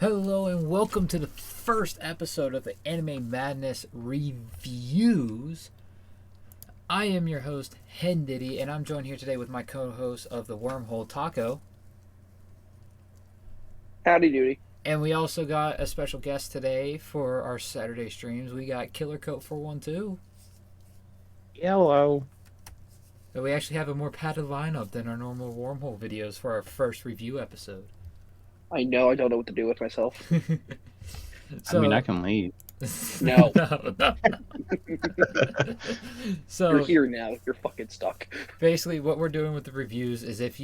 Hello and welcome to the first episode of the Anime Madness Reviews. I am your host, HenDiddy, and I'm joined here today with my co-host of the Wormhole, Taco. Howdy doody. And we also got a special guest today for our Saturday streams. We got Killer Coat 412. Hello. So we actually have a more padded lineup than our normal Wormhole videos for our first review episode. I know I don't know what to do with myself. So, I can leave. No. no. So You're here now. You're fucking stuck. basically, what we're doing with the reviews is if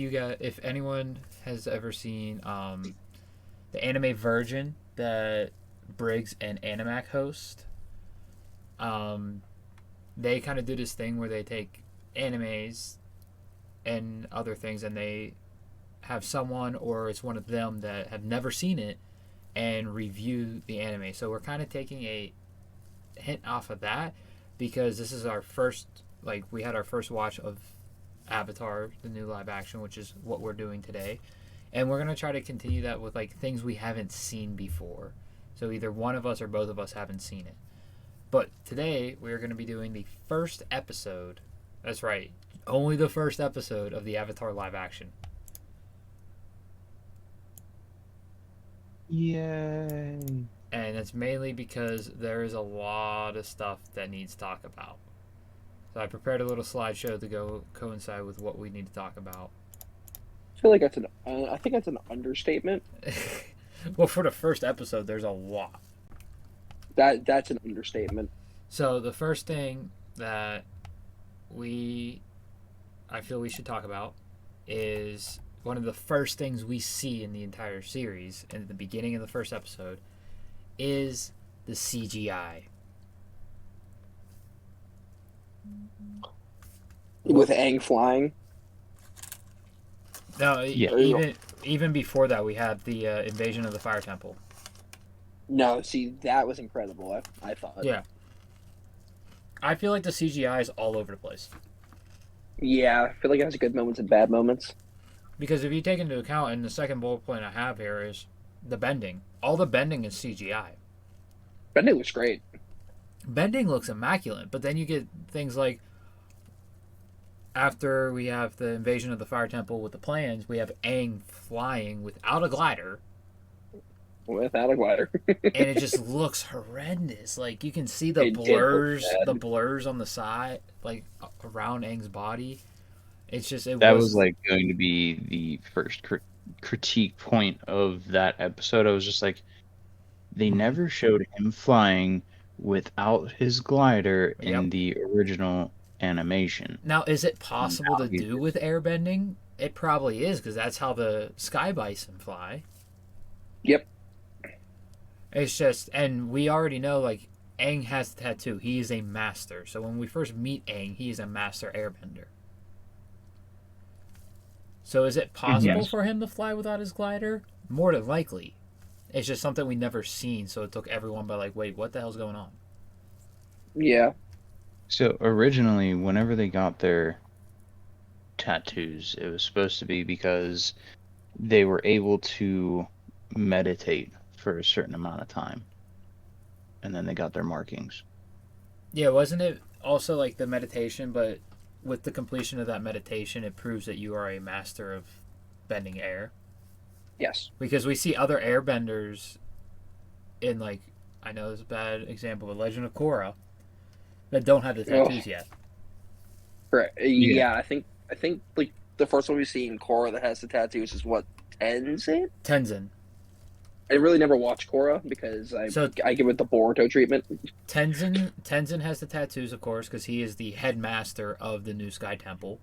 anyone has ever seen the anime Virgin that Briggs and Animac host, they kind of do this thing where they take animes and other things and they have someone or it's one of them that have never seen it and review the anime. So we're kind of taking a hint off of that because this is our first, we had our first watch of Avatar, the new live action, which is what we're doing today. And we're going to try to continue that with things we haven't seen before. So either one of us or both of us haven't seen it. But today we're going to be doing the first episode. That's right. Only the first episode of the Avatar live action. Yay. And it's mainly because there is a lot of stuff that needs talk about. So I prepared a little slideshow to go coincide with what we need to talk about. I feel like I think that's an understatement. Well, for the first episode, there's a lot. That's an understatement. So the first thing that I feel we should talk about is one of the first things we see in the entire series in the beginning of the first episode is the CGI. With Aang flying. No, Yeah. even before that, we had the invasion of the Fire Temple. No, see, that was incredible, I thought. Yeah. I feel like the CGI is all over the place. Yeah, I feel like it has good moments and bad moments. Because if you take into account, and the second bullet point I have here is the bending. All the bending is CGI. Bending looks great. Bending looks immaculate, but then you get things like after we have the invasion of the Fire Temple with the plans, we have Aang flying without a glider. Without a glider. And it just looks horrendous. Like you can see the It did look bad. the blurs on the side, around Aang's body. It's just That was going to be the first critique point of that episode. I was just like, they never showed him flying without his glider in the original animation. Now, is it possible to do with airbending? It probably is because that's how the sky bison fly. Yep. It's just, and we already know Aang has the tattoo. He is a master. So when we first meet Aang, he is a master airbender. So is it possible for him to fly without his glider? More than likely. It's just something we never seen, so it took everyone by wait, what the hell's going on? Yeah. So originally, whenever they got their tattoos, it was supposed to be because they were able to meditate for a certain amount of time. And then they got their markings. Yeah, wasn't it also the meditation, but with the completion of that meditation, it proves that you are a master of bending air. Yes. Because we see other airbenders in I know it's a bad example, but Legend of Korra, that don't have the tattoos yet. Correct. Yeah, I think the first one we see in Korra that has the tattoos is what, Tenzin? Tenzin. I really never watched Korra because I give it the Boruto treatment. Tenzin has the tattoos, of course, because he is the headmaster of the new Sky Temple.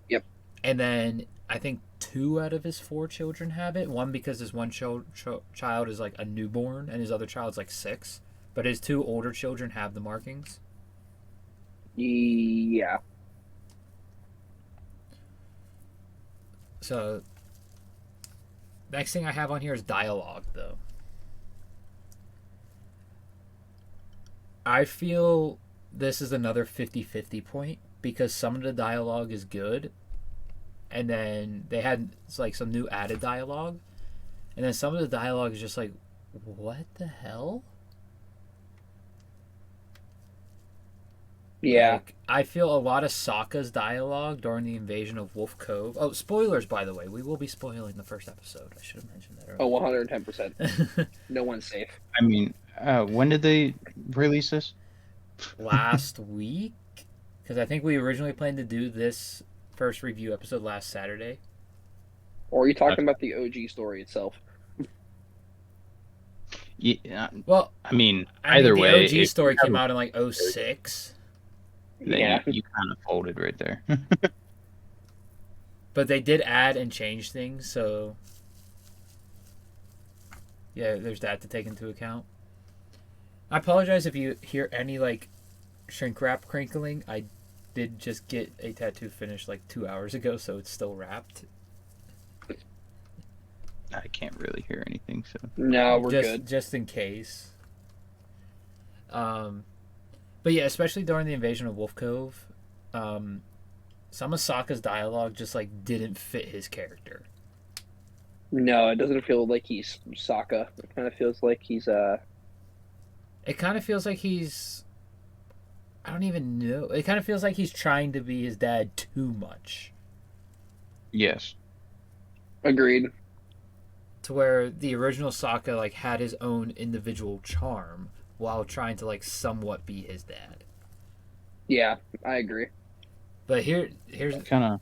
Yep. And then I think 2 out of his 4 children have it. One because his one child is a newborn, and his other child's 6. But his 2 older children have the markings. Yeah. So next thing I have on here is dialogue, though. I feel this is another 50-50 point because some of the dialogue is good, and then they had some new added dialogue, And then some of the dialogue is just like, what the hell? Yeah. Like, I feel a lot of Sokka's dialogue during the invasion of Wolf Cove. Oh, spoilers, by the way. We will be spoiling the first episode. I should have mentioned that Oh, earlier. 110%. No one's safe. I mean, when did they release this? Last week? Because I think we originally planned to do this first review episode last Saturday. Or are you talking Okay. about the OG story itself? Yeah, Well, I mean, I either mean, the way, OG if story you have came a out in like '06, then Yeah. you kind of folded right there. but they did add and change things, so yeah, there's that to take into account. I apologize if you hear any like shrink wrap crinkling. I did just get a tattoo finished like 2 hours ago, so it's still wrapped. I can't really hear anything, so No, we're good. Just in case. But yeah, especially during the invasion of Wolf Cove, some of Sokka's dialogue just like didn't fit his character. No, it doesn't feel like he's Sokka. It kind of feels like he's It kind of feels like he's, I don't even know. It kind of feels like he's trying to be his dad too much. yes. agreed. To where the original Sokka like had his own individual charm while trying to like somewhat be his dad. Yeah, I agree. But here's Kind of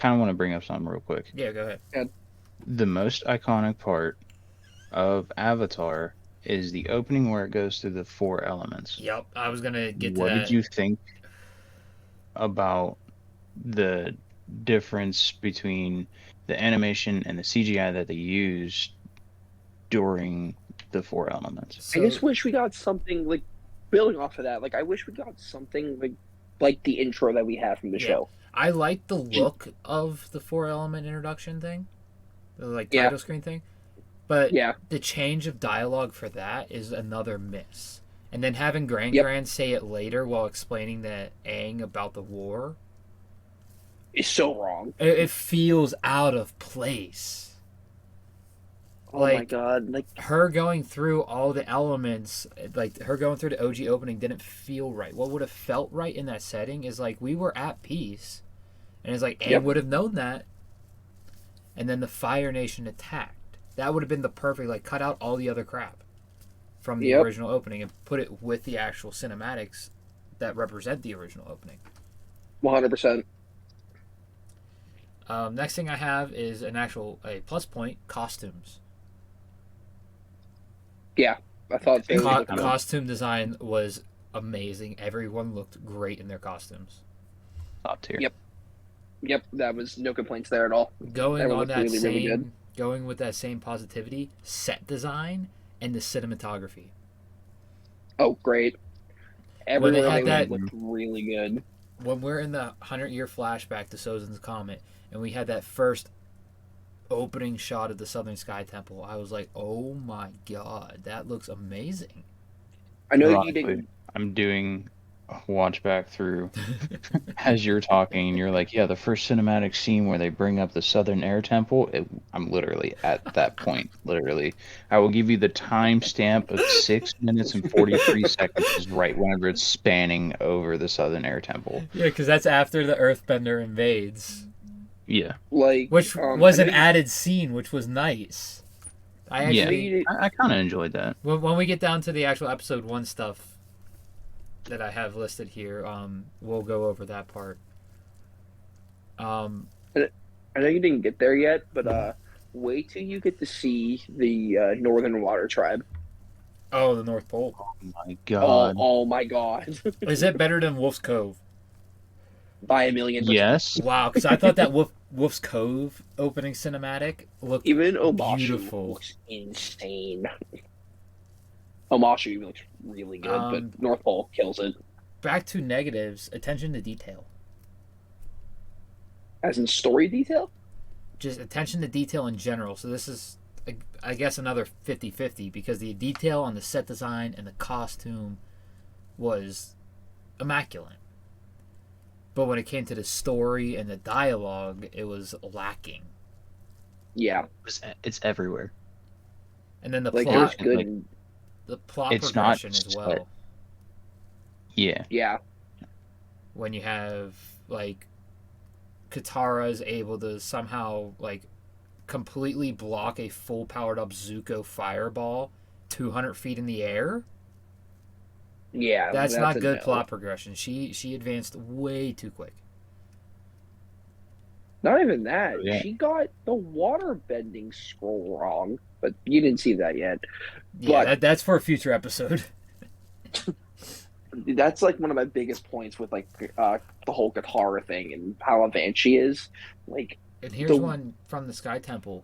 want to bring up something real quick. yeah, go ahead. The most iconic part of Avatar is the opening where it goes through the four elements. Yep, I was gonna get to What that. did you think about the difference between the animation and the CGI that they used during the four elements? So, I just wish we got something like building off of that. Like I wish we got something like the intro that we had from the Yeah. show. I like the look of the four element introduction thing, the like Yeah. title screen thing, but Yeah. the change of dialogue for that is another miss. And then having Gran Yep. Gran say it later while explaining to Aang about the war, It's so wrong. it feels out of place. Oh my Like- god. Like Her going through all the elements, like her going through the OG opening, didn't feel right. What would have felt right in that setting is like we were at peace, and it's like Aang Yep. would have known that, and then the Fire Nation attacked. That would have been the perfect, like, cut out all the other crap from the Yep. original opening and put it with the actual cinematics that represent the original opening. 100%. Next thing I have is a plus point: costumes. I thought they Co- looked good. Costume design was amazing. Everyone looked great in their costumes. Top tier. Yep. Yep, that was no complaints there at all. Going Everyone on looked that really, same, really good. going with that same positivity, set design and the cinematography. Oh, great. Everywhere had they that- went looked really good. When we're in the 100-year flashback to Sozin's Comet, and we had that first opening shot of the Southern Sky Temple, I was like, oh my god, that looks amazing. I know you Ironically, didn't. I'm doing a watch back through as you're talking, and you're like, yeah, the first cinematic scene where they bring up the Southern Air Temple, I'm literally at that point. Literally. I will give you the timestamp of 6 minutes and 43 seconds is right whenever it's spanning over the Southern Air Temple. Yeah, because that's after the Earthbender invades, Yeah. Like, which I was know an you- added scene, which was nice. I Yeah. actually, I kind of enjoyed that. when we get down to the actual episode 1 stuff that I have listed here, we'll go over that part. I know you didn't get there yet, but wait till you get to see the Northern Water Tribe. Oh, the North Pole. Oh my Oh, god. oh my god. Is it better than Wolf's Cove? By a million%. Yes. Wow, because I thought that Wolf's Cove opening cinematic looked Even Omashu beautiful. looks insane. Omashu even looks really good, but North Pole kills it. Back to negatives, attention to detail. As in story detail? Just attention to detail in general. So this is, I guess, another 50-50 because the detail on the set design and the costume was immaculate. But when it came to the story and the dialogue, it was lacking. Yeah, It's everywhere. And then the like there's plot, good. Like, the plot it's not progression as set. well. Yeah. Yeah, When you have like Katara is able to somehow like completely block a full powered up Zuko fireball 200 feet in the air. yeah, That's that's not a good no. plot progression. She advanced way too quick. Not even that. Yeah. She got the water bending scroll wrong, but you didn't see that yet. Yeah, But that's for a future episode. that's like one of my biggest points with like the whole guitar thing and how advanced she is. Like And here's the one from the Sky Temple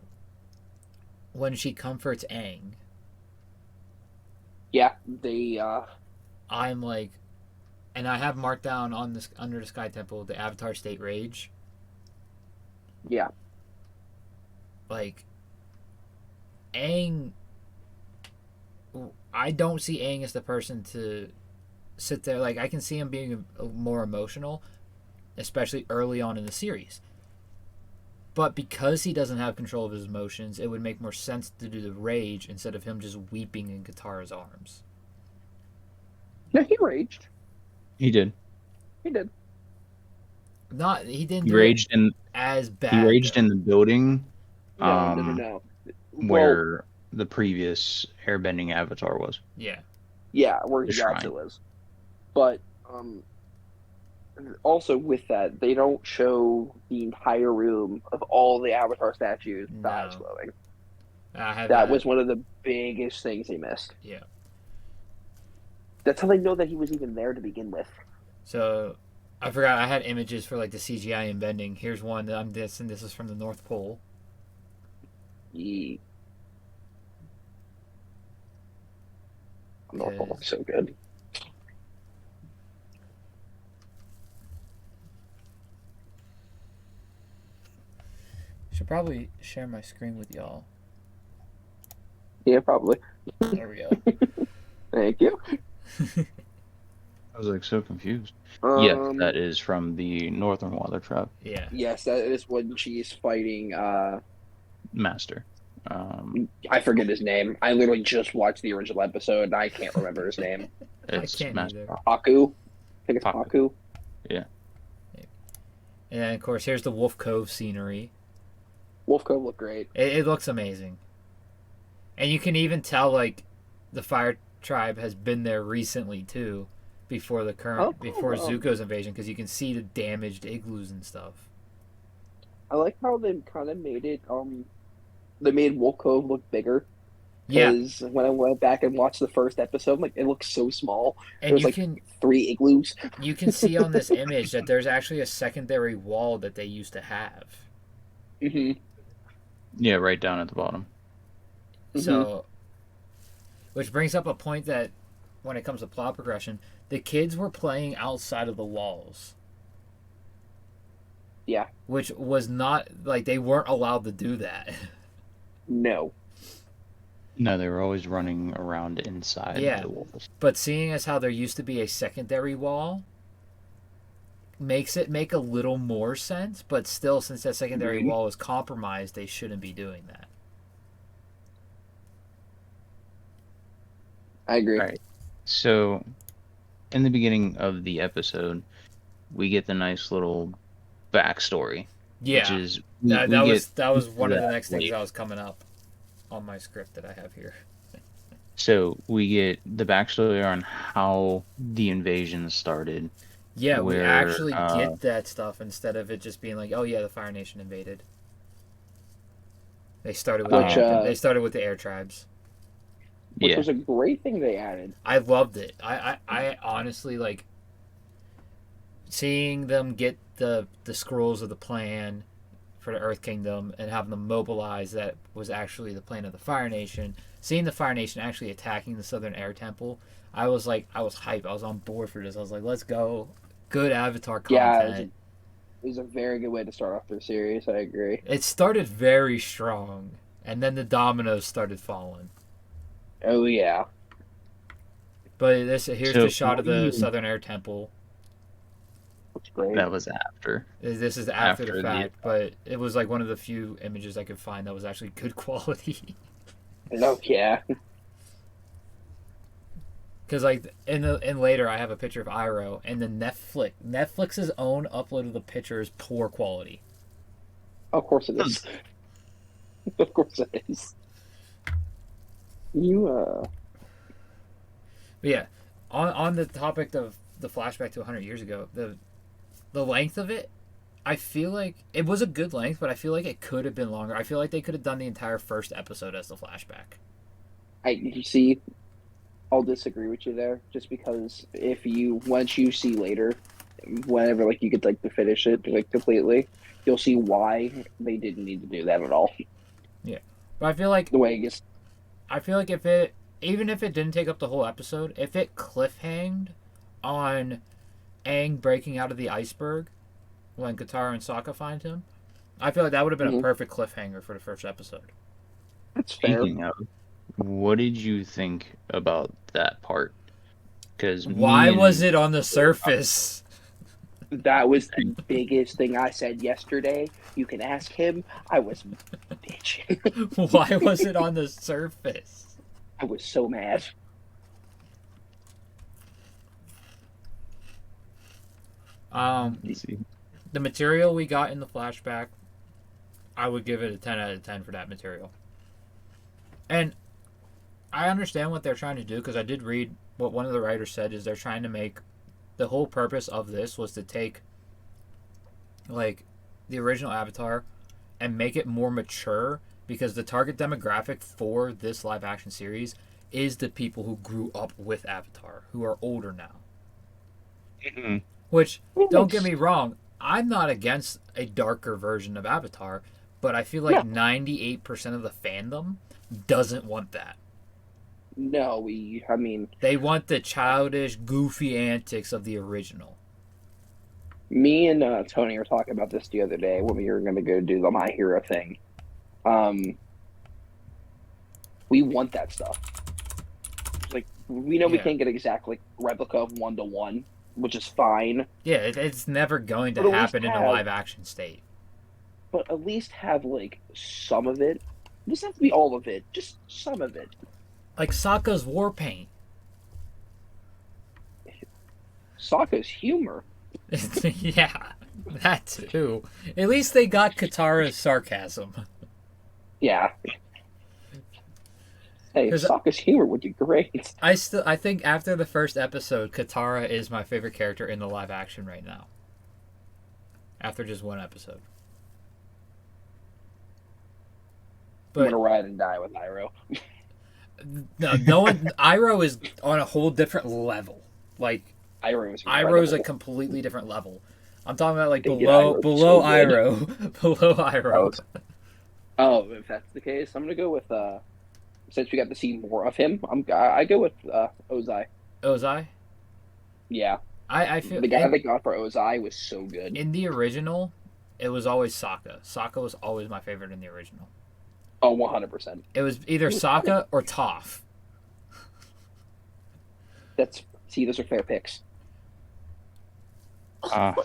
when she comforts Aang. yeah, they I'm like, and I have marked down on this under the Sky Temple the Avatar State Rage. yeah, Like Aang, I don't see Aang as the person to sit there. Like I can see him being more emotional, especially early on in the series. But because he doesn't have control of his emotions, it would make more sense to do the rage instead of him just weeping in Katara's arms. no, he raged. He did. He did. Not he didn't He do it raged in as he bad raged though. in the building, No, no, no, no. Well, where the previous airbending avatar was. Yeah, yeah, where The he shrine. also is. But also with that, they don't show the entire room of all the Avatar statues with the eyes no, glowing. I have That was one of the biggest things they missed. Yeah. That's how they know that he was even there to begin with. So I forgot I had images for like the CGI and bending. Here's one that I'm guessing this is from the North Pole. He, Okay. oh, so good. Should probably share my screen with y'all. Yeah, probably. There we go. Thank you. I was like so confused. Yes, that Um, is from the Northern Water Tribe Yeah. yes, that is when she's fighting. Master. I forget his name. I literally just watched the original episode and I can't remember his name. I It's can't Master either. Haku. I think it's Haku. Haku. Yeah. And then, of course, here's the Wolf Cove scenery. Wolf Cove looked great. It looks amazing. And you can even tell, like, the Fire Tribe has been there recently, too, before the current, before Zuko's invasion, because you can see the damaged igloos and stuff. I like how they kind of made it. They made Wolf Cove look bigger. Yeah. Because when I went back and watched the first episode, like it looks so small. And There's like 3 igloos. you can see on this image that there's actually a secondary wall that they used to have. Mm-hmm. Yeah, right down at the bottom. So, which brings up a point that when it comes to plot progression, the kids were playing outside of the walls. Yeah. Which was not, like, they weren't allowed to do that. No. No, they were always running around inside Yeah. the walls. But seeing as how there used to be a secondary wall makes it make a little more sense, but still, since that secondary wall is compromised, they shouldn't be doing that. I agree. All right. So, in the beginning of the episode, we get the nice little backstory. Yeah. Which is That was one of the next things that was coming up on my script that I have here. So we get the backstory on how the invasion started. Yeah, we where, actually get that stuff instead of it just being like, "Oh yeah, the Fire Nation invaded." They started with they started with the air tribes, which was a great thing they added. I loved it. I honestly like seeing them get the scrolls of the plan for the Earth Kingdom and having them mobilize. That was actually the plan of the Fire Nation. Seeing the Fire Nation actually attacking the Southern Air Temple, I was hyped. I was on board for this. I was like, let's go. Good Avatar content. It was a very good way to start off their series. I agree. It started very strong, and then the dominoes started falling. Oh yeah. But here's the shot of the Southern Air Temple. That's great. That was after. This is after the fact, but it was like one of the few images I could find that was actually good quality. No, yeah. Because like in later, I have a picture of Iroh, and the Netflix's own upload of the picture is poor quality. Of course it is. Of course it is. You But yeah, on the topic of the flashback to 100 years ago, the length of it, I feel like it was a good length, but I feel like it could have been longer. I feel like they could have done the entire first episode as the flashback. you see, I'll disagree with you there, just because once you see later, whenever like you get like to finish it like completely, you'll see why they didn't need to do that at all. Yeah, but I feel like The way it gets, if even if it didn't take up the whole episode, if it cliffhanged on Aang breaking out of the iceberg when Katara and Sokka find him, I feel like that would have been a perfect cliffhanger for the first episode. that's fair. Speaking of, what did you think about that part? Because why was it on the surface? That was the biggest thing I said yesterday. You can ask him. I was bitching. Why was it on the surface? I was so mad. Let's see. The material we got in the flashback, I would give it a 10 out of 10 for that material. And I understand what they're trying to do, because I did read what one of the writers said is they're trying to make the whole purpose of this was to take like the original Avatar and make it more mature, because the target demographic for this live action series is the people who grew up with Avatar, who are older now. Mm-hmm. Which, don't get me wrong, I'm not against a darker version of Avatar, but I feel like 98% of the fandom doesn't want that. No, I mean, They want the childish, goofy antics of the original. me and Tony were talking about this the other day when we were going to go do the My Hero thing. We want that stuff. Like, we know we can't get exactly replica of 1-to-1, which is fine. Yeah, it's never going to But at happen in least a live action state. But at least have, like, some of it. It doesn't have to be all of it, just some of it. Like Sokka's war paint. Sokka's humor. Yeah, that too. At least they got Katara's sarcasm. Yeah. Hey, Sokka's humor would be great. I think after the first episode, Katara is my favorite character in the live action right now. After just one episode. I'm gonna ride and die with Iroh. No one. Iroh is on a whole different level. Like Iroh's a completely different level. I'm talking about like below Iroh, below Iroh. Oh, if that's the case, I'm gonna go with since we got to see more of him, I go with Ozai. Ozai? Yeah. I feel the guy they got for Ozai was so good. In the original, it was always Sokka. Sokka was always my favorite in the original. Oh, 100%. It was either Sokka or Toph. Those are fair picks. Good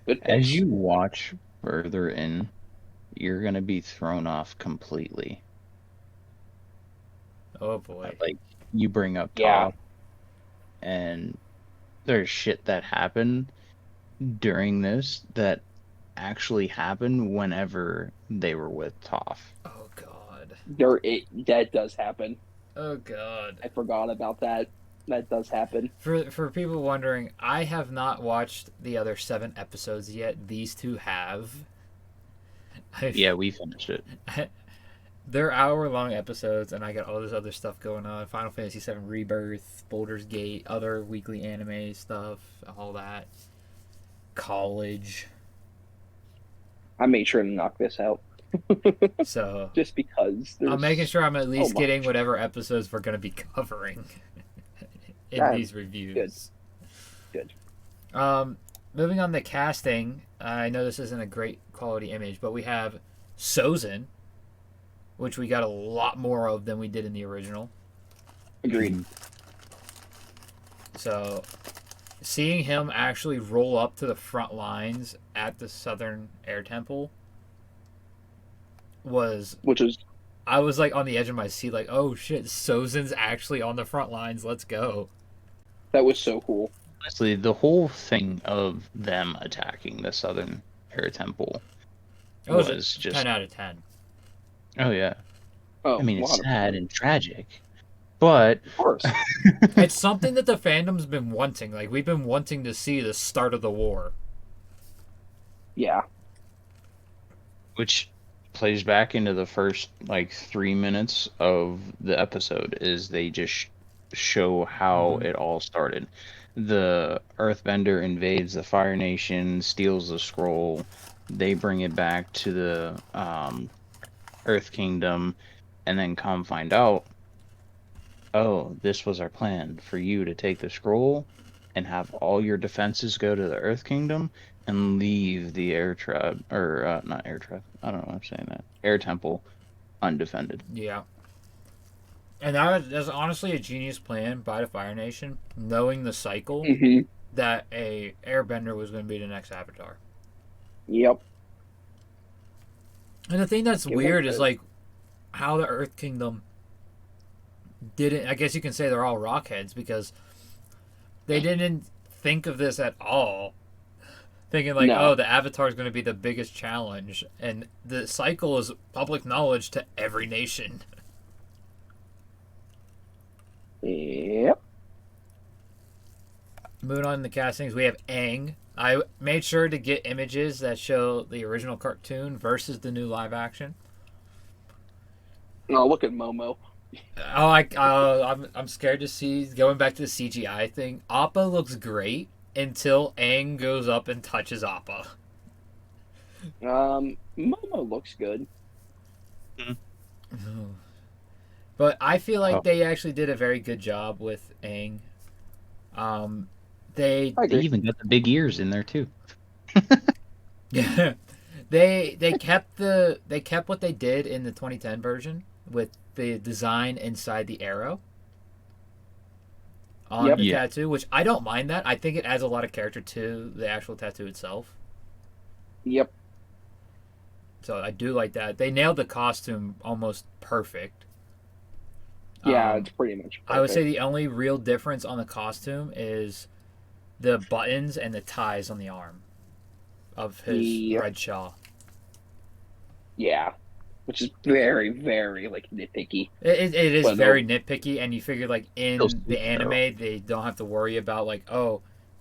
picks. As you watch further in, you're gonna be thrown off completely. Oh boy! Like you bring up Toph, and there's shit that happened during this that actually happened whenever they were with Toph. Oh god. That does happen. Oh god. I forgot about that. That does happen. For people wondering, I have not watched the other 7 episodes yet. These 2 have. Yeah, we finished it. They're hour-long episodes, and I got all this other stuff going on. Final Fantasy VII Rebirth, Baldur's Gate, other weekly anime stuff, all that. College. I made sure to knock this out. So just because I'm making sure I'm at least getting whatever episodes we're going to be covering in these reviews. Good. Moving on to casting, I know this isn't a great quality image, but we have Sozin, which we got a lot more of than we did in the original. Agreed. So seeing him actually roll up to the front lines at the Southern Air Temple was, which is I was like on the edge of my seat, like, oh shit, Sozin's actually on the front lines. Let's go. that was so cool. Honestly, the whole thing of them attacking the Southern Air Temple It was was a just 10 out of 10. oh yeah. Oh, I mean, it's 100%. sad and tragic, but Of course. It's something that the fandom's been wanting. Like, we've been wanting to see the start of the war. Yeah. which plays back into the first like 3 minutes of the episode is they just show how it all started. The Earthbender invades the Fire Nation, steals the scroll. They bring it back to the Earth Kingdom, and then come find out, oh, this was our plan for you to take the scroll and have all your defenses go to the Earth Kingdom and leave the air tribe, or not air tribe. I don't know why I'm saying that. Air Temple undefended. Yeah. And that's honestly a genius plan by the Fire Nation, knowing the cycle Hmm. that a airbender was going to be the next Avatar. Yep. And the thing that's Give weird them is credit. like how the Earth Kingdom didn't. I guess you can say they're all rockheads because they didn't think of this at all. Thinking like, No. oh, the Avatar is going to be the biggest challenge, and the cycle is public knowledge to every nation. Yep. Moving on to the castings, we have Aang. I made sure to get images that show the original cartoon versus the new live action. Oh, look at Momo. I'm scared to see going back to the CGI thing. Appa looks great until Aang goes up and touches Appa. Momo looks good. But I feel like Oh. they actually did a very good job with Aang. They I They agree. even got the big ears in there too. they kept what they did in the 2010 version with the design inside the arrow on Yep. the Yeah. tattoo, which I don't mind that. I think it adds a lot of character to the actual tattoo itself. Yep. So I do like that. They nailed the costume almost perfect. Yeah, it's pretty much perfect. I would say the only real difference on the costume is the buttons and the ties on the arm of his Yep. red shawl. Yeah. Which is very, very, like, nitpicky. It is But very nitpicky, and you figure like in Those the two anime they don't have to worry about like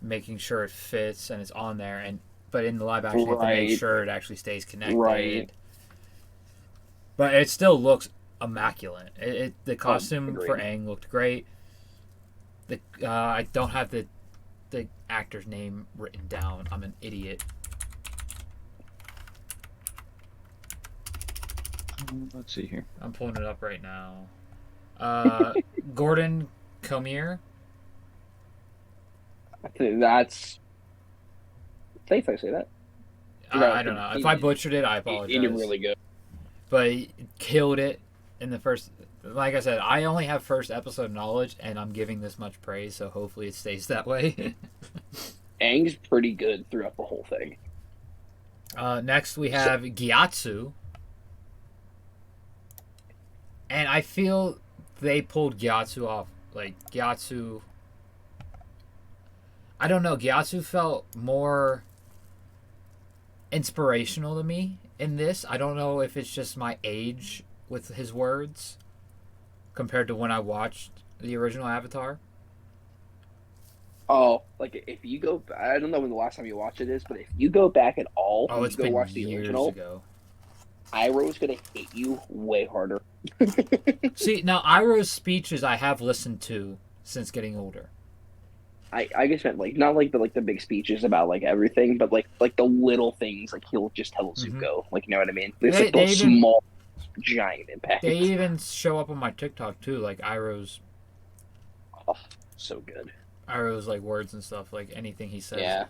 making sure it fits and it's on there, and but in the live action you have to make Right. sure it actually stays connected. Right. But it still looks immaculate. The costume agreed. for Aang looked great. I don't have the actor's name written down. I'm an idiot. Let's see here. I'm pulling it up right now. Gordon Comier. I think that's safe. I say that. I don't know. If I butchered it, I apologize. He did really good. But he killed it in the first. Like I said, I only have first episode knowledge, and I'm giving this much praise, so hopefully it stays that way. Aang's pretty good throughout the whole thing. Next, we have Gyatso. And I feel they pulled Gyatso off. Like, Gyatso. I don't know. Gyatso felt more inspirational to me in this. I don't know if it's just my age with his words compared to when I watched the original Avatar. Oh, like if you go, I don't know when the last time you watched it is, but if you go back at all, Oh, and it's you go been watch the years original, ago. Iroh's gonna hit you way harder. See, now Iroh's speeches I have listened to since getting older. I just meant like not like the big speeches about like everything, but like the little things like he'll just tell Zuko, like you know what I mean? It's like They those even- small, giant impacts. They even show up on my TikTok too, like Iroh's Oh, so good. like words and stuff, like anything he says. Yeah.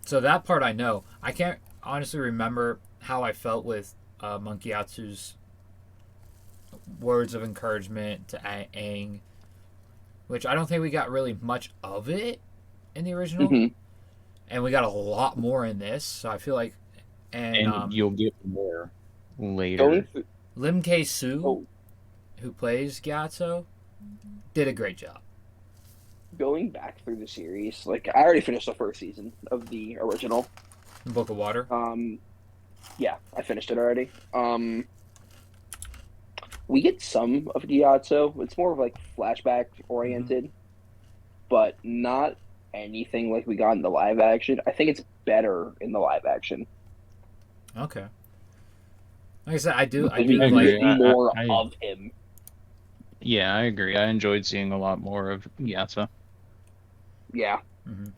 So that part I know. I can't honestly remember how I felt with Monkey Atsu's words of encouragement to Aang, which I don't think we got really much of it. in the original, Hmm. and we got a lot more in this. So I feel like, and And you'll get more Going later. through, Lim K Soo, oh, who plays Gyatso, did a great job. going back through the series, like I already finished the first season of the original. Book of Water. Yeah, I finished it already. We get some of Gyatso. It's more of like flashback oriented, but not anything like we got in the live action. I think it's better in the live action Okay. Like I said, I do because we I like. get agree. more of him. Yeah, I agree. I enjoyed seeing a lot more of Yatsa. Yeah. Mm-hmm.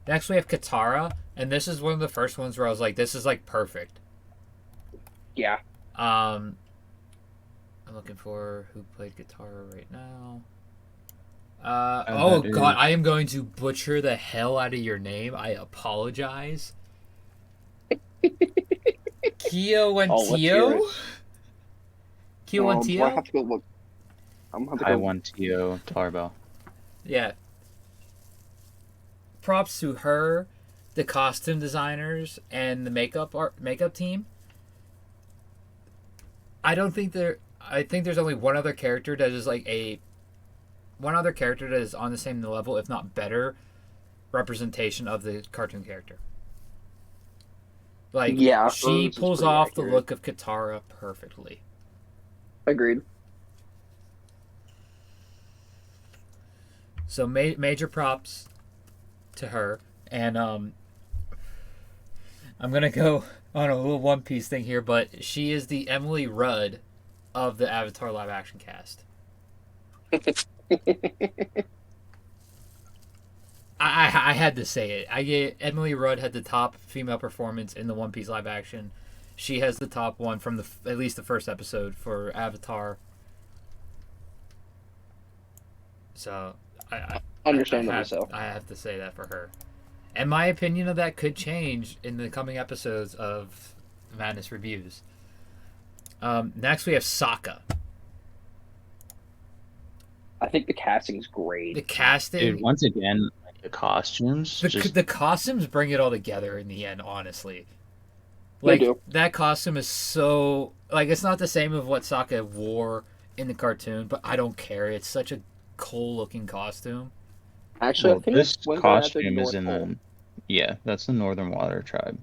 Next, we have Katara, and this is one of the first ones where I was like, "This is like perfect." Yeah. I'm looking for who played Katara right now. Oh That God, is- I am going to butcher the hell out of your name. I apologize. Kyo and Oh, let's hear it. Tio. Kyo and Do I have Tio. to go look? I'm gonna have to I go. want Tio Tarbell. Yeah. Props to her, the costume designers, and the makeup team. I don't think there. I think there's only one other character that is one other character that is on the same level, if not better, representation of the cartoon character. Like Yeah, she hers is pulls pretty off the accurate. look of Katara perfectly. Agreed. So major props to her, and I'm gonna go on a little One Piece thing here, but she is the Emily Rudd of the Avatar live action cast. I had to say it. Emily Rudd had the top female performance in the One Piece live action. She has the top one from at least the first episode for Avatar. So Understandably so. I have to say that for her. And my opinion of that could change in the coming episodes of Madness Reviews. Next, we have Sokka. I think the casting's The great. casting, Dude, once again, like, the costumes. the costumes bring it all together in the end. Honestly, They like do. that costume is so like it's not the same of what Sokka wore in the cartoon, but I don't care. It's such a cool looking costume. Actually, I Well, think this it's when they're at the costume North is in Pole. the. Yeah, that's the Northern Water Tribe.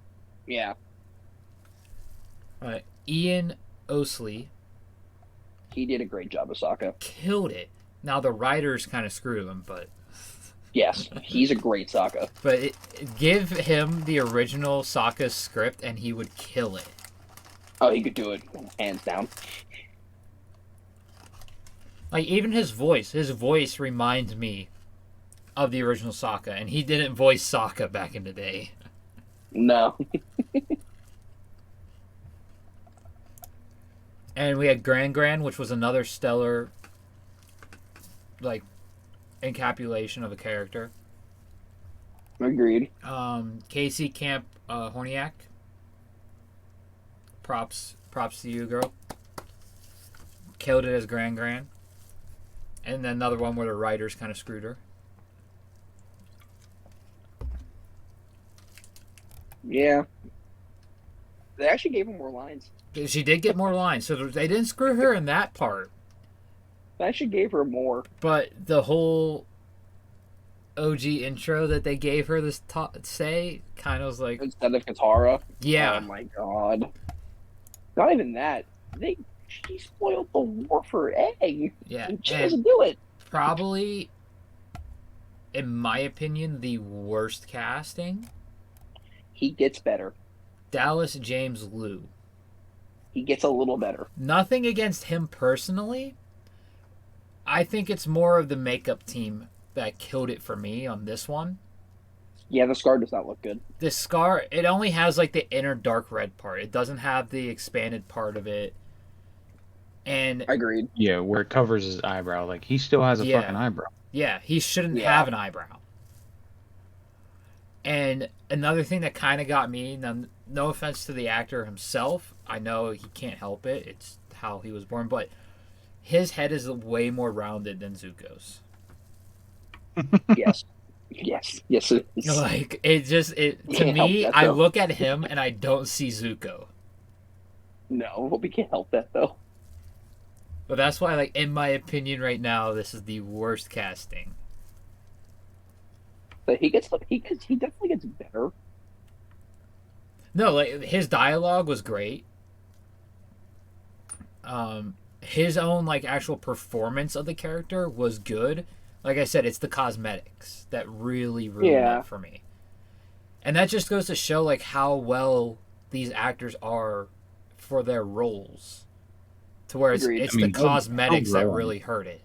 Yeah, All right, Ian Osley he did a great job of Sokka. killed it. Now the writers kind of screwed him, Yes, he's a great Sokka. give him the original Sokka script and he would kill it. Oh, he could do it hands down. Like even his voice reminds me of the original Sokka, and he didn't voice Sokka back in the day. No. And we had Gran, which was another stellar, like, encapsulation of a character. Agreed. Casey Camp Horniak. Props to you, girl. Killed it as Gran. And then another one where the writers kind of screwed her. Yeah. They actually gave him more lines. She did get more lines, so they didn't screw her in that part. They actually gave her more. But the whole OG intro that they gave her this say kind of was like, Instead of Katara. yeah, Oh my god. Not even that. She spoiled the war for Egg. yeah, And she and doesn't do it. probably, in my opinion, the worst casting. He gets better. Dallas James Liu. He gets a little better. Nothing against him personally. I think it's more of the makeup team that killed it for me on this one. Yeah, the scar does not look good. This scar, it only has like the inner dark red part. It doesn't have the expanded part of it. And Agreed. Yeah, where it covers his eyebrow. Like, he still has a Yeah. fucking eyebrow. yeah, he shouldn't Yeah. have an eyebrow. And another thing that kind of got me, now, no offense to the actor himself, I know he can't help it. It's how he was born, but his head is way more rounded than Zuko's. Yes. Yes, yes, it is. Like it to Can't help me, that I though. look at him and I don't see Zuko. No, we can't help that though. But that's why, like, in my opinion, right now, this is the worst casting. But he definitely gets better. No, like his dialogue was great. His own like actual performance of the character was good. Like I said, it's the cosmetics that really ruined Yeah, it for me. And that just goes to show like how well these actors are for their roles. To where it's agreed. I it's the mean, he'll cosmetics that grow on you. really hurt it.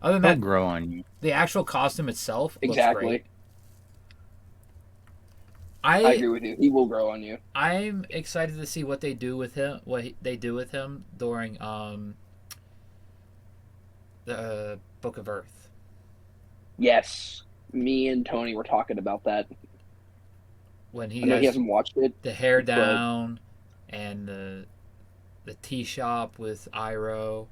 Other than He'll that, grow on you. the actual costume itself looks great. Exactly. I I agree with you. He will grow on you. I'm excited to see what they do with him. They do with him during the Book of Earth. Yes, me and Tony were talking about that. When he I know he has hasn't watched it, the hair but down and the tea shop with Iroh.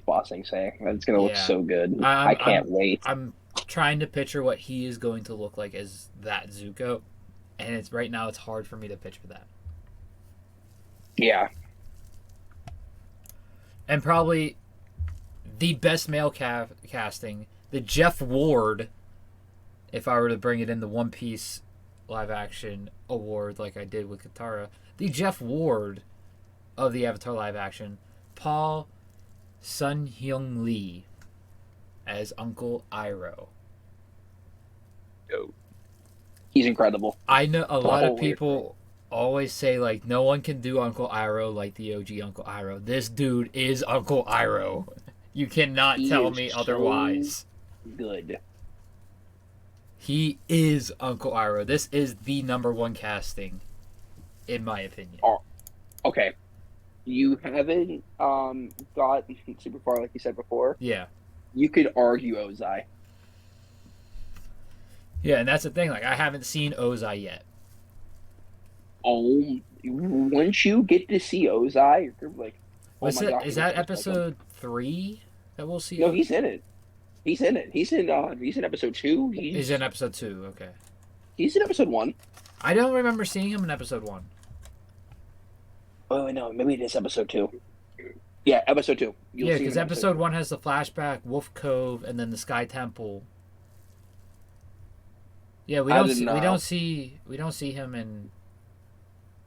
Bossing say it's gonna look Yeah, so good. I- I I'm can't I'm wait. I'm trying to picture what he is going to look like as that Zuko, and it's right now it's hard for me to picture that. Yeah, And probably the best male casting, the Jeff Ward. If I were to bring it in the One Piece live action award like I did with Katara, the Jeff Ward of the Avatar live action, Paul Sun Hyung Lee as Uncle Iroh. Go. he's incredible I know a the lot of whole way through. people always say like no one can do Uncle Iroh like the OG Uncle Iroh. This dude is Uncle Iroh. You cannot He tell is me so otherwise. good. He is Uncle Iroh. This is the number one casting, in my opinion. Oh, okay, you haven't got super far like you said before. Yeah. You could argue Ozai. Yeah, and that's the thing. Like, I haven't seen Ozai yet. Oh, once you get to see Ozai, you're like, oh Was my it? gosh, Is it looks that just like him. episode 3 that we'll see? No, he's in it. He's in it. He's in episode two. Is in episode 2? Okay. He's in episode one. I don't remember seeing him in episode 1. Oh no, maybe it is episode two. Yeah, episode two. You'll Yeah, see him because in episode two. 1 has the flashback, Wolf Cove, and then the Sky Temple. Yeah, I didn't we don't see him in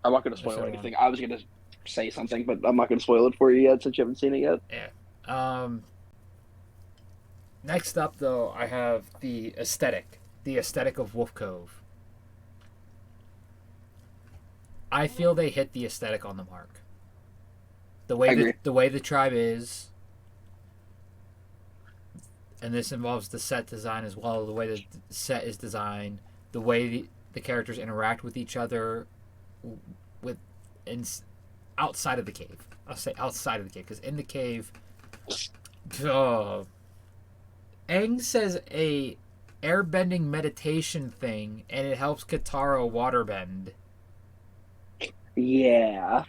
I'm not going to spoil episode 1. anything. I was going to say something, but I'm not going to spoil it for you yet since you haven't seen it yet. Yeah. Next up, though, I have the aesthetic of Wolf Cove. I feel they hit the aesthetic on the mark. I agree. The way the tribe is, and this involves the set design as well. The way the set is designed, the way the characters interact with each other, with in outside of the cave. I'll say outside of the cave because in the cave, oh, Aang says a airbending meditation thing, and it helps Katara waterbend. Yeah.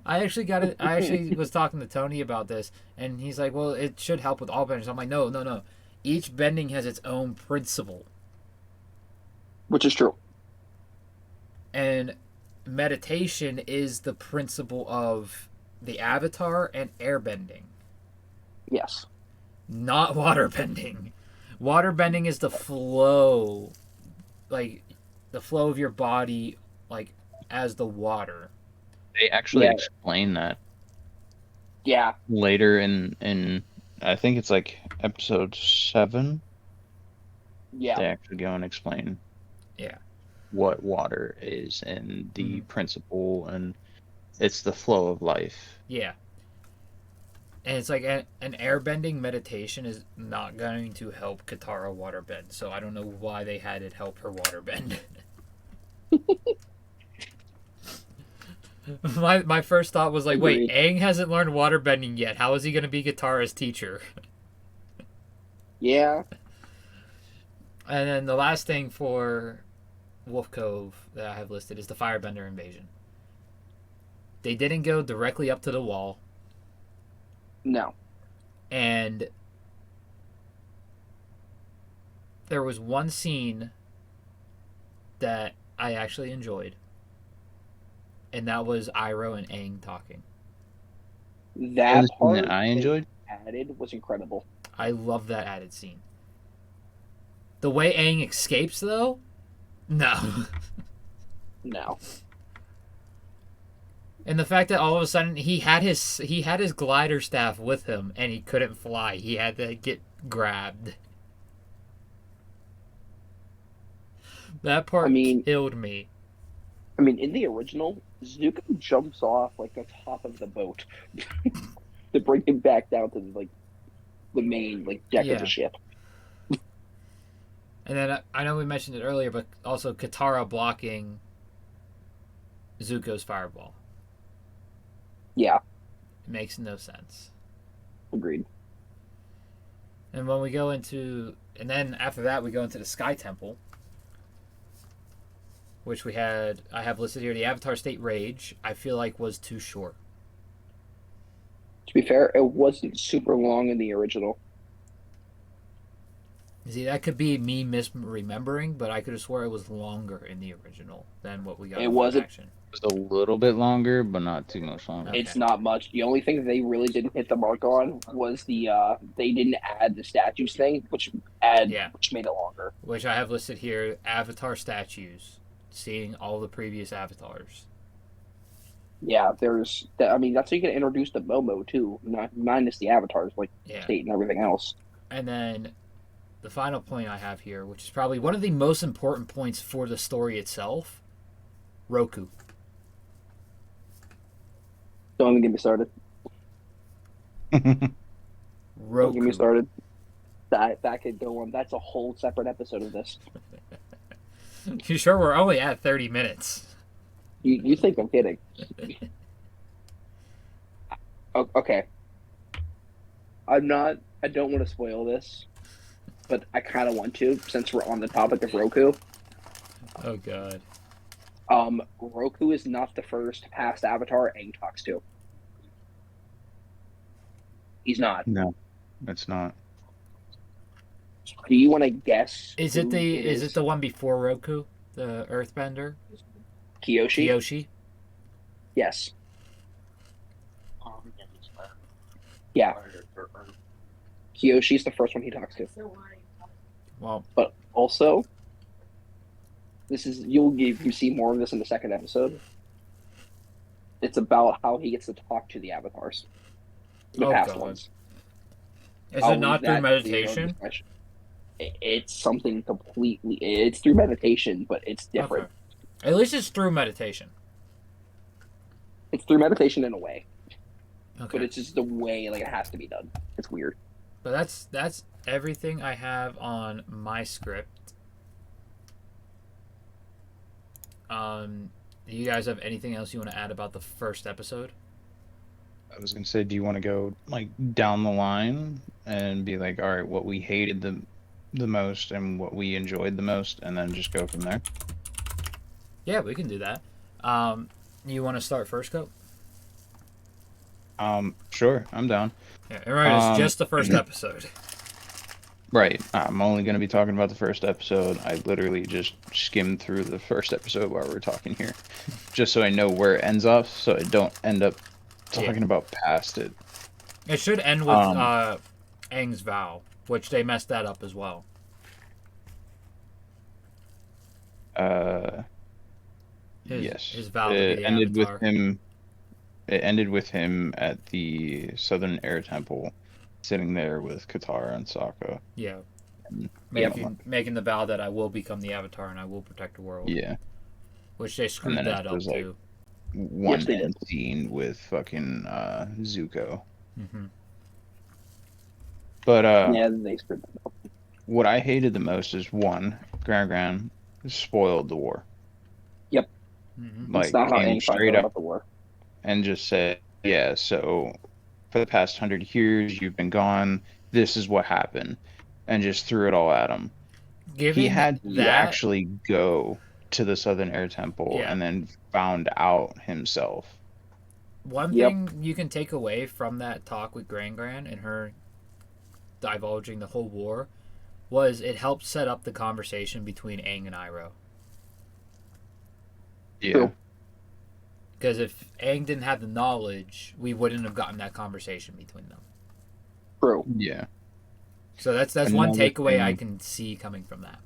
I actually got it. I actually was talking to Tony about this, and he's like, "Well, it should help with all bendings." I'm like, "No, no, no. Each bending has its own principle, Which is true. and meditation is the principle of the Avatar and airbending, Yes. not waterbending. Waterbending is the flow, like the flow of your body, like as the water." They actually Yeah. explain that Yeah. later in I think it's like episode 7. Yeah. They actually go and explain Yeah. what water is and the Mhm. principle, and it's the flow of life. Yeah. And it's like an airbending meditation is not going to help Katara waterbend, so I don't know why they had it help her waterbend. my first thought was like, wait, Agreed. Aang hasn't learned waterbending yet. How is he going to be Katara's teacher? Yeah. And then the last thing for Wolf Cove that I have listed is the Firebender invasion. They didn't go directly up to the wall, No. and there was one scene that I actually enjoyed, and that was Iroh and Aang talking. That part that I enjoyed. added was incredible. I love that added scene. The way Aang escapes, though, no. No. And the fact that all of a sudden he had his glider staff with him and he couldn't fly. He had to get grabbed. That part killed me. I mean, in the original, Zuko jumps off like the top of the boat to bring him back down to like the main like deck of the ship. And then I know we mentioned it earlier, but also Katara blocking Zuko's fireball. Yeah. It makes no sense. Agreed. And when we go into... And then after that, we go into the Sky Temple. Which I have listed here. The Avatar State Rage, I feel like was too short. To be fair, it wasn't super long in the original. See, that could be me misremembering, but I could have swore it was longer in the original than what we got in live action. It was a little bit longer, but not too much longer. Okay. It's not much. The only thing that they really didn't hit the mark on was the they didn't add the statues thing, which made it longer. Which I have listed here, Avatar statues, seeing all the previous avatars. Yeah, there's. I mean, that's how you can introduce the Momo too, minus the avatars like State and everything else. And then the final point I have here, which is probably one of the most important points for the story itself, Roku. Don't even get me started. Roku. Don't get me started. That could go on. That's a whole separate episode of this. You sure we're only at 30 minutes? You think I'm kidding? Okay. I'm not. I don't want to spoil this, but I kind of want to since we're on the topic of Roku. Oh God. Roku is not the first past Avatar Aang talks to. He's not. No, it's not. Do you want to guess? Is it the one before Roku, the Earthbender? Kyoshi. Yes. Yeah. Kyoshi's the first one he talks to. Well, but also, you see more of this in the second episode. It's about how he gets to talk to the avatars, the past ones. Is it not through meditation? It's something completely. It's through meditation, but it's different. Okay. At least it's through meditation. It's through meditation in a way. Okay. But it's just the way it has to be done. It's weird. But that's everything I have on my script. Do you guys have anything else you want to add about the first episode? I was gonna say, do you want to go like down the line and be like, all right, what we hated the most and what we enjoyed the most, and then just go from there? Yeah, we can do that. You want to start first, Cope? Sure, I'm down. Yeah, right. It's just the first episode. Right. I'm only going to be talking about the first episode. I literally just skimmed through the first episode while we're talking here, just so I know where it ends up, so I don't end up talking about past it. It should end with Aang's vow, which they messed that up as well. His vow to be the Avatar. It ended with him at the Southern Air Temple, sitting there with Katara and Sokka. Yeah. Making the vow that I will become the Avatar and I will protect the world. Yeah. Which they screwed that up too. One end scene with fucking Zuko. Mm-hmm. But yeah, they screwed that up. What I hated the most is Gran spoiled the war. Yep. Mm-hmm. Like, it's not how Aang straight up the war. And just said, yeah, so for the past 100 years, you've been gone. This is what happened. And just threw it all at him. He had to actually go to the Southern Air Temple and then found out himself. One thing you can take away from that talk with Gran and her divulging the whole war was it helped set up the conversation between Aang and Iroh. Yeah. True. Because if Aang didn't have the knowledge, we wouldn't have gotten that conversation between them. True. Yeah. So that's one Another takeaway I thing- can see coming from that.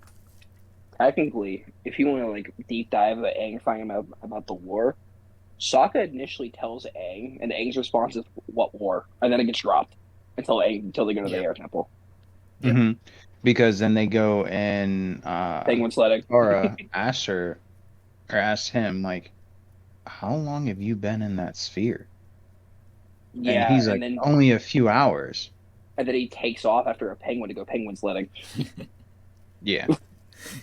Technically, if you want to like deep dive the Aang finding about the war, Sokka initially tells Aang, and Aang's response is "What war?" and then it gets dropped until they go to the Yep. Air Temple. Yep. Mm-hmm. Because then they go and Penguin sledding. Katara asks her or asks him like, "How long have you been in that sphere?" And Yeah, he's like, "Only a few hours." and then he takes off after a penguin to go penguin sledding. Yeah.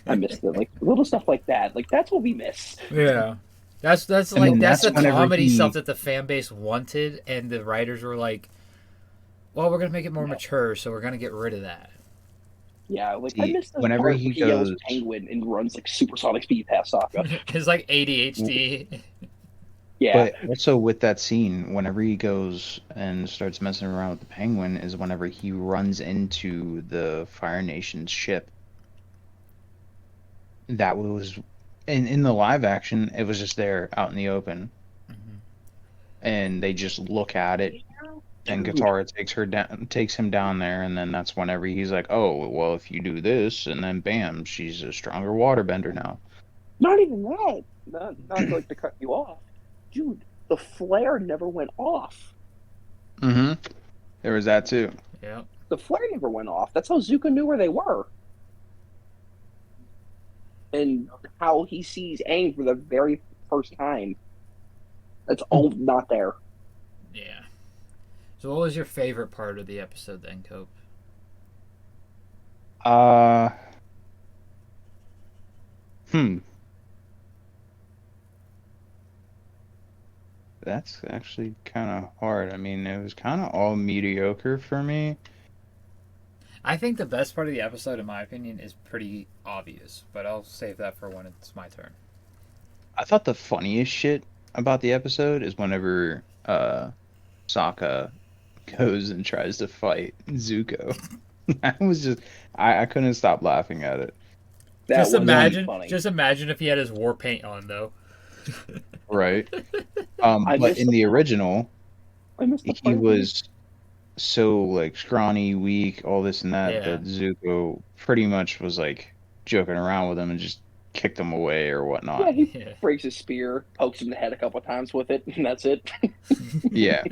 I missed it. Like little stuff like that. Like that's what we miss. Yeah. That's And like then that's the that's whenever comedy he- stuff that the fan base wanted, and the writers were like, "Well, we're gonna make it more mature, so we're gonna get rid of that." Yeah, like I See, missed the whenever part he where he yells goes- penguin and runs like supersonic speed past Sokka. It's like ADHD. Yeah, But also with that scene, whenever he goes and starts messing around with the penguin, is whenever he runs into the Fire Nation's ship. That was in the live action, it was just there out in the open, Mhm. and they just look at it, and Dude. Katara takes him down there, and then that's whenever he's like, "Oh, well, if you do this, and then bam, she's a stronger waterbender now." not even that. Not to, like to cut you off, dude. The flare never went off. Mm-hmm. There was that too. Yeah. The flare never went off. That's how Zuko knew where they were. And how he sees Aang for the very first time. That's all not there. Yeah. So, what was your favorite part of the episode then, Cope? Hmm. That's actually kind of hard. I mean, it was kind of all mediocre for me. I think the best part of the episode, in my opinion, is pretty obvious, but I'll save that for when it's my turn. I thought the funniest shit about the episode is whenever Sokka goes and tries to fight Zuko. I was just I couldn't stop laughing at it. That Just was imagine, funny. just imagine if he had his war paint on, though. Right. I But missed in the the part. original, I missed the he part. was so like scrawny, weak, all this and that, Yeah. that Zuko pretty much was like joking around with him and just kicked him away or Yeah, whatnot. he Yeah. breaks his spear, pokes him in the head a couple of times with it, and that's it. Yeah.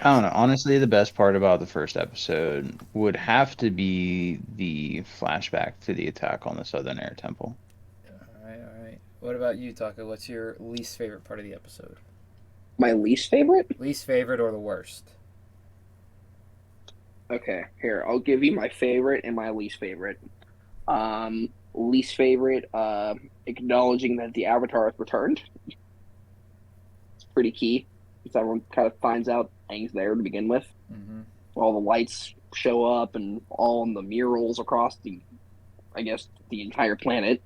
I don't know. Honestly, the best part about the first episode would have to be the flashback to the attack on the Southern Air Temple. All right, all right. What about you, Taka? What's your least favorite part of the episode? My least favorite? Least favorite or the worst? Okay, here, I'll give you my favorite and my least favorite. Least favorite, acknowledging that the Avatar has returned. It's pretty key, because everyone kind of finds out Aang's there to begin with. Mm-hmm. All the lights show up and all the murals across I guess, the entire planet.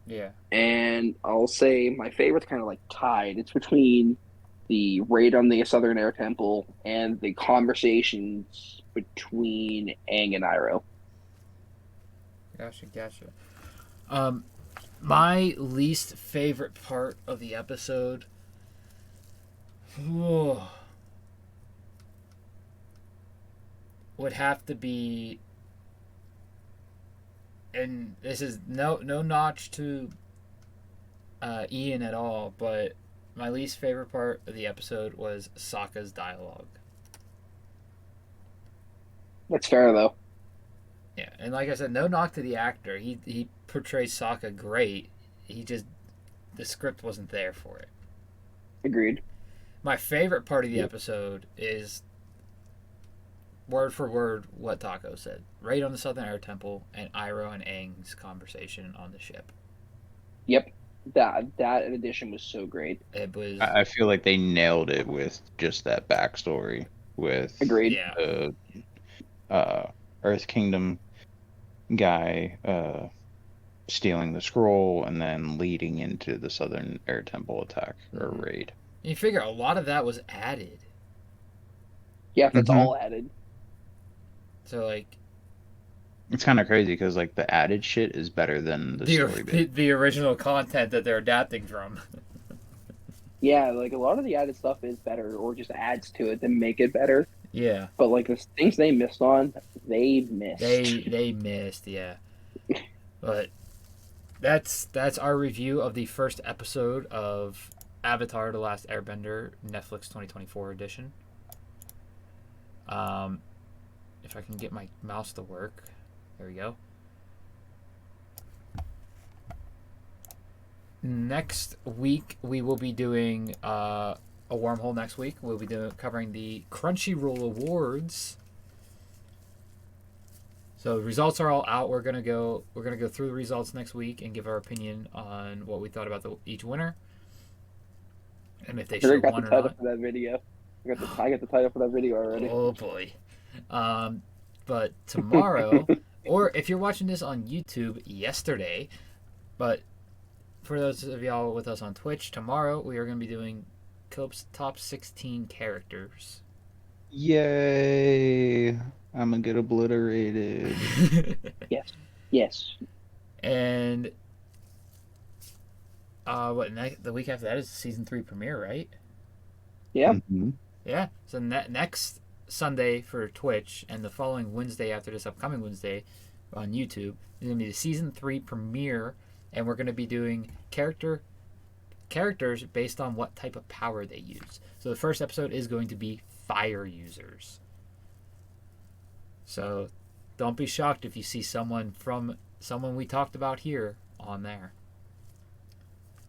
Yeah. And I'll say my favorite's kind of like tied. It's between the raid on the Southern Air Temple and the conversations between Aang and Iroh. Gotcha. My least favorite part of the episode would have to be, and this is no notch to Ian at all, but my least favorite part of the episode was Sokka's dialogue. That's fair though. Yeah, and like I said, no knock to the actor. He portrays Sokka great. The script wasn't there for it. Agreed. My favorite part of the episode is word for word what Taco said. Raid on the Southern Air Temple and Iroh and Aang's conversation on the ship. Yep. That addition was so great. It was I feel like they nailed it with just that backstory with Agreed. yeah. the Earth Kingdom guy stealing the scroll and then leading into the Southern Air Temple attack or raid. You figure a lot of that was added. Yeah, if that's Mhm. all added. So like It's kind of crazy because like the added shit is better than the story bit. the original content that they're adapting from. Yeah, like a lot of the added stuff is better, or just adds to it to make it better. Yeah, But like the things they missed on, they missed. they missed. Yeah, but that's our review of the first episode of Avatar: The Last Airbender, Netflix 2024 edition. Um, if I can get my mouse to work, there we go. Next week we will be doing a wormhole. Next week we'll be covering the Crunchyroll Awards. So the results are all out. We're gonna go through the results next week and give our opinion on what we thought about each winner and if they I should have got the won or title not. for that video. I got the title for that video already. Oh boy. But tomorrow, or if you're watching this on YouTube, yesterday, but for those of y'all with us on Twitch, tomorrow we are going to be doing Cope's top 16 characters. Yay! I'm gonna get obliterated. Yes. Yes. And the week after that is the season 3 premiere, right? Yeah. Mhm. Yeah. So next Sunday for Twitch and the following Wednesday after this upcoming Wednesday on YouTube is going to be the season 3 premiere, and we're going to be doing characters based on what type of power they use. So the first episode is going to be fire users. So don't be shocked if you see someone we talked about here on there.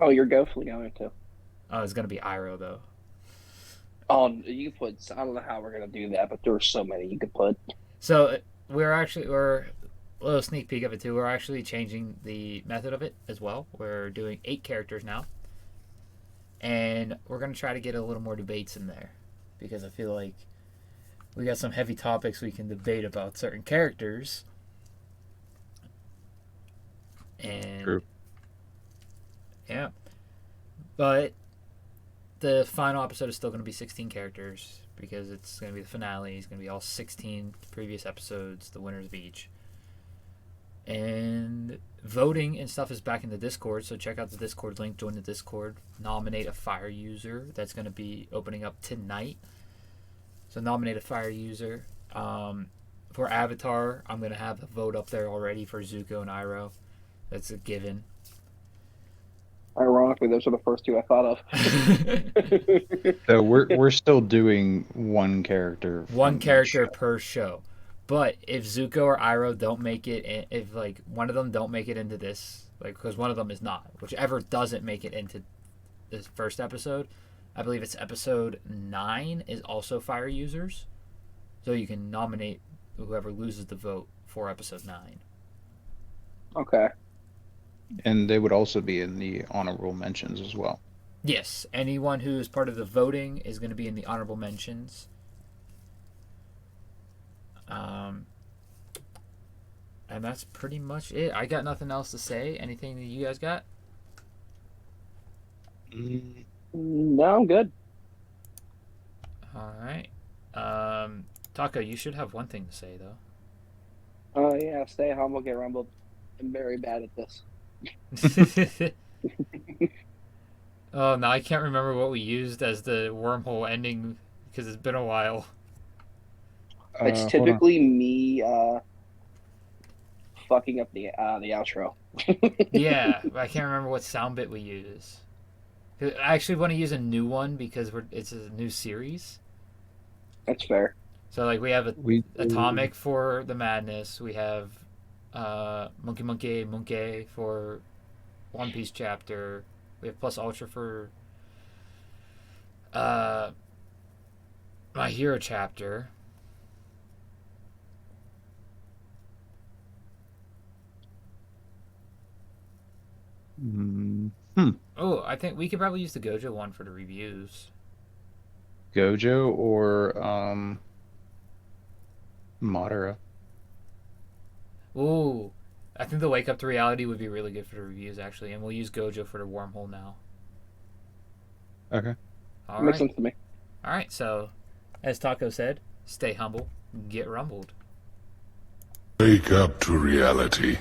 Oh, you're definitely going to. Oh, it's going to be Iroh though. Oh, you put. I don't know how we're gonna do that, but there are so many you could put. So we're a little sneak peek of it too. We're actually changing the method of it as well. We're doing 8 characters now, and we're gonna try to get a little more debates in there because I feel like we got some heavy topics we can debate about certain characters. And True. yeah, but the final episode is still going to be 16 characters because it's going to be the finale. It's going to be all 16 previous episodes, the winners of each. And voting and stuff is back in the Discord, so check out the Discord link, join the Discord, nominate a fire user. That's going to be opening up tonight. So nominate a fire user. For Avatar, I'm going to have a vote up there already for Zuko and Iroh. That's a given. Ironically, those are the first two I thought of. So we're still doing one character. One from character each show. per show. But if Zuko or Iroh don't make it, if like one of them don't make it into this, like because one of them is not, whichever doesn't make it into this first episode, I believe it's episode 9 is also fire users, so you can nominate whoever loses the vote for episode 9. Okay. And they would also be in the honorable mentions as well. Yes, anyone who's part of the voting is going to be in the honorable mentions. And that's pretty much it. I got nothing else to say. Anything that you guys got? No, I'm good. All right. Taco, you should have one thing to say though. Oh yeah, stay at home. We'll get rumbled. I'm very bad at this. Oh no, I can't remember what we used as the wormhole ending because it's been a while. It's Hold on. typically me fucking up the outro. Yeah, I can't remember what sound bit we use. I actually want to use a new one because it's a new series. That's fair. So like we have We Atomic for the madness. We have Monkey Monkey Monkey for One Piece chapter. We have Plus Ultra for My Hero chapter. Oh, I think we could probably use the Gojo one for the reviews. Gojo or Madara. Ooh, I think the Wake Up to Reality would be really good for the reviews actually, and we'll use Gojo for the wormhole now. Okay. All Makes right. sense to me. All right. So, as Taco said, stay humble, get rumbled. Wake up to reality.